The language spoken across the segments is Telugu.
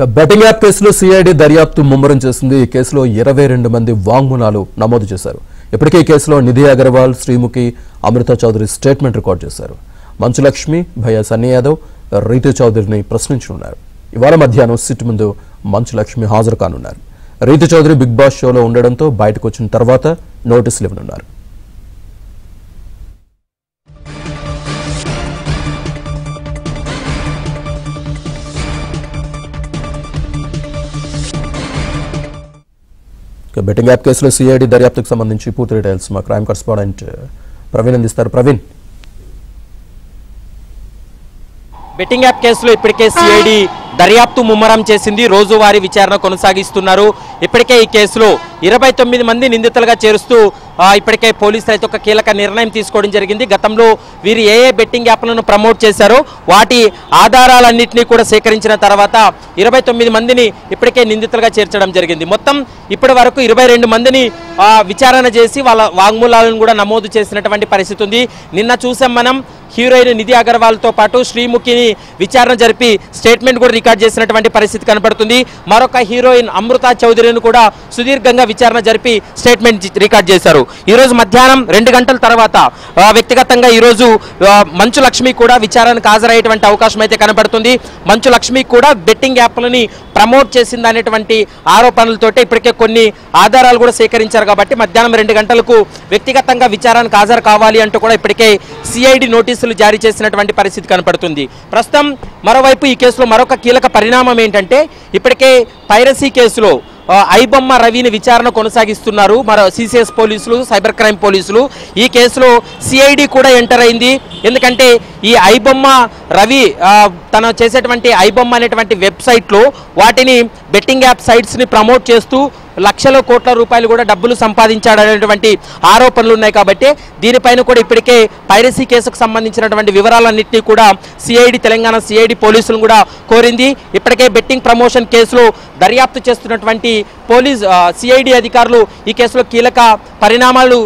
బెట్టింగ్ యాప్ కేసులో సిఐడి దర్యాప్తు ముమ్మరం చేసింది. ఈ కేసులో 22 మంది వాంగ్మూలాలు నమోదు చేశారు. ఇప్పటికే ఈ కేసులో నిధి అగర్వాల్, శ్రీముఖి, అమృత చౌదరి స్టేట్మెంట్ రికార్డు చేశారు. మంచు లక్ష్మి, భయ్యా సన్నీ యాదవ్, రీతు చౌదరిని ప్రశ్నించనున్నారు. ఇవాళ మధ్యాహ్నం సిట్ ముందు మంచు లక్ష్మి హాజరు కానున్నారు. రీతు చౌదరి బిగ్ బాస్ షోలో ఉండడంతో బయటకు వచ్చిన తర్వాత నోటీసులు ఇవ్వనున్నారు. బెట్టింగ్ యాప్ కేసులో సిఐడి దర్యాప్తుకు సంబంధించి పూర్తి డీటెయిల్స్ మా క్రైమ్ కరెస్పాండెంట్ ప్రవీణ్ అందిస్తారు. ప్రవీణ్, బెట్టింగ్ యాప్ కేసులో ఇప్పటికే సిఐడి దర్యాప్తు ముమ్మరం చేసింది. రోజువారీ విచారణ కొనసాగిస్తున్నారు. ఇప్పటికే ఈ కేసులో 29 మంది నిందితులుగా చేరుస్తూ ఇప్పటికే పోలీసులు అయితే ఒక కీలక నిర్ణయం తీసుకోవడం జరిగింది. గతంలో వీరు ఏ బెట్టింగ్ యాప్లను ప్రమోట్ చేశారో వాటి ఆధారాలన్నింటినీ కూడా సేకరించిన తర్వాత 29 మందిని ఇప్పటికే నిందితులుగా చేర్చడం జరిగింది. మొత్తం ఇప్పటి వరకు 22 మందిని విచారణ చేసి వాళ్ళ వాంగ్మూలాలను కూడా నమోదు చేసినటువంటి పరిస్థితి ఉంది. నిన్న చూసాం మనం హీరోయిన్ నిధి అగర్వాల్తో పాటు శ్రీముఖిని విచారణ జరిపి స్టేట్మెంట్ కూడా రికార్డ్ చేసినటువంటి పరిస్థితి కనపడుతుంది. మరొక హీరోయిన్ అమృత చౌదరిని కూడా సుదీర్ఘంగా విచారణ జరిపి స్టేట్మెంట్ రికార్డ్ చేశారు. ఈరోజు మధ్యాహ్నం 2 గంటల తర్వాత వ్యక్తిగతంగా ఈరోజు మంచు లక్ష్మి కూడా విచారణకు హాజరయ్యేటువంటి అవకాశం అయితే కనపడుతుంది. మంచు లక్ష్మి కూడా బెట్టింగ్ యాప్లని ప్రమోట్ చేసింది అనేటువంటి ఆరోపణలతోటి ఇప్పటికే కొన్ని ఆధారాలు కూడా సేకరించారు. కాబట్టి మధ్యాహ్నం 2 గంటలకు వ్యక్తిగతంగా విచారణకు హాజరు కావాలి అంటూ కూడా ఇప్పటికే సిఐడి నోటీసులు జారీ చేసినటువంటి పరిస్థితి కనపడుతుంది. ప్రస్తుతం మరోవైపు ఈ కేసులో మరొక కీలక పరిణామం ఏంటంటే ఇప్పటికే పైరసీ కేసులో ఐబొమ్మ రవిని విచారణ కొనసాగిస్తున్నారు మరో సిసిఎస్ పోలీసులు, సైబర్ క్రైమ్ పోలీసులు. ఈ కేసులో సిఐడి కూడా ఎంటర్ అయింది. ఎందుకంటే ఈ ఐబొమ్మ రవి తను చేసేటువంటి ఐబొమ్మ అనేటువంటి వెబ్సైట్లో వాటిని బెట్టింగ్ యాప్ సైట్స్ని ప్రమోట్ చేస్తూ లక్షల కోట్ల రూపాయలు కూడా డబ్బులు సంపాదించాడనేటువంటి ఆరోపణలు ఉన్నాయి. కాబట్టి దీనిపైన కూడా ఇప్పటికే పైరసీ కేసుకు సంబంధించినటువంటి వివరాలన్నింటినీ కూడా తెలంగాణ సిఐడి పోలీసులను కూడా కోరింది. ఇప్పటికే బెట్టింగ్ ప్రమోషన్ కేసులో దర్యాప్తు చేస్తున్నటువంటి సిఐడి అధికారులు ఈ కేసులో కీలక పరిణామాలు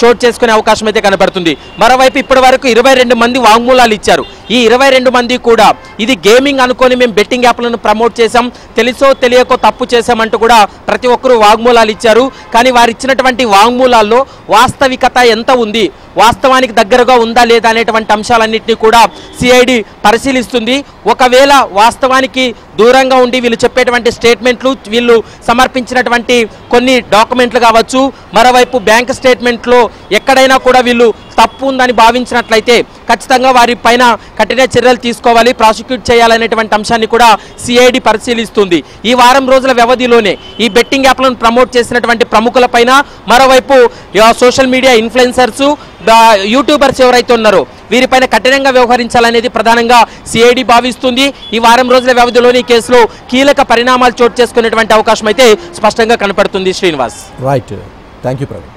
చోటు చేసుకునే అవకాశం అయితే కనబడుతుంది. మరోవైపు ఇప్పటి వరకు 22 మంది వాంగ్మూలాలు ఇచ్చారు. ఈ 22 మంది కూడా ఇది గేమింగ్ అనుకొని మేము బెట్టింగ్ యాప్లను ప్రమోట్ చేశాం, తెలుసో తెలియకో తప్పు చేశామంటూ కూడా ప్రతి ఒక్కరూ వాంగ్మూలాలు ఇచ్చారు. కానీ వారు ఇచ్చినటువంటి వాంగ్మూలాల్లో వాస్తవికత ఎంత ఉంది, వాస్తవానికి దగ్గరగా ఉందా లేదా అనేటువంటి అంశాలన్నింటినీ కూడా సిఐడి పరిశీలిస్తుంది. ఒకవేళ వాస్తవానికి దూరంగా ఉండి వీళ్ళు చెప్పేటువంటి స్టేట్మెంట్లు, వీళ్ళు సమర్పించినటువంటి కొన్ని డాక్యుమెంట్లు కావచ్చు, మరోవైపు బ్యాంక్ స్టేట్మెంట్లో ఎక్కడైనా కూడా వీళ్ళు తప్పు ఉందని భావించినట్లయితే ఖచ్చితంగా వారి పైన కఠిన చర్యలు తీసుకోవాలి, ప్రాసిక్యూట్ చేయాలనేటువంటి అంశాన్ని కూడా సిఐడి పరిశీలిస్తుంది. ఈ వారం రోజుల వ్యవధిలోనే ఈ బెట్టింగ్ యాప్లను ప్రమోట్ చేసినటువంటి ప్రముఖులపైన, మరోవైపు సోషల్ మీడియా ఇన్ఫ్లుయెన్సర్స్, యూట్యూబర్స్ ఎవరైతే ఉన్నారో వీరిపైన కఠినంగా వ్యవహరించాలనేది ప్రధానంగా సిఐడి భావిస్తుంది. ఈ వారం రోజుల వ్యవధిలోని ఈ కేసులో కీలక పరిణామాలు చోటు చేసుకునేటువంటి అవకాశం అయితే స్పష్టంగా కనపడుతుంది. Srinivas, right, thank you Praveen.